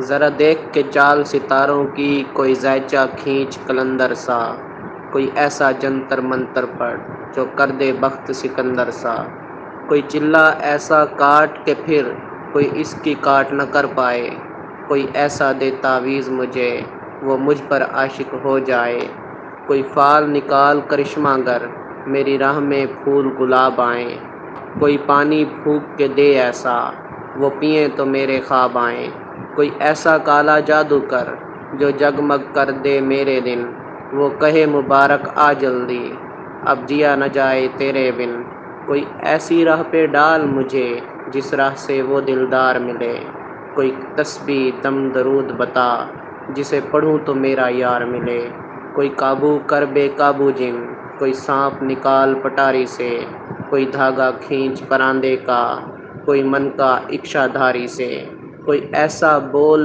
ذرا دیکھ کے چال ستاروں کی، کوئی زائچہ کھینچ قلندر سا، کوئی ایسا جنتر منتر پڑھ جو کر دے بخت سکندر سا، کوئی چلا ایسا کاٹ کہ پھر کوئی اس کی کاٹ نہ کر پائے، کوئی ایسا دے تعویذ مجھے وہ مجھ پر عاشق ہو جائے، کوئی فال نکال کرشمہ گر میری راہ میں پھول گلاب آئیں، کوئی پانی پھونک کے دے ایسا وہ پئیں تو میرے خواب آئیں، کوئی ایسا کالا جادو کر جو جگمگ کر دے میرے دن، وہ کہے مبارک آ جلدی اب جیا نہ جائے تیرے بن، کوئی ایسی راہ پہ ڈال مجھے جس راہ سے وہ دلدار ملے، کوئی تسبیح دم درود بتا جسے پڑھوں تو میرا یار ملے، کوئی قابو کر بے قابو جن، کوئی سانپ نکال پٹاری سے، کوئی دھاگا کھینچ پراندے کا، کوئی من کا اکشا دھاری سے، کوئی ایسا بول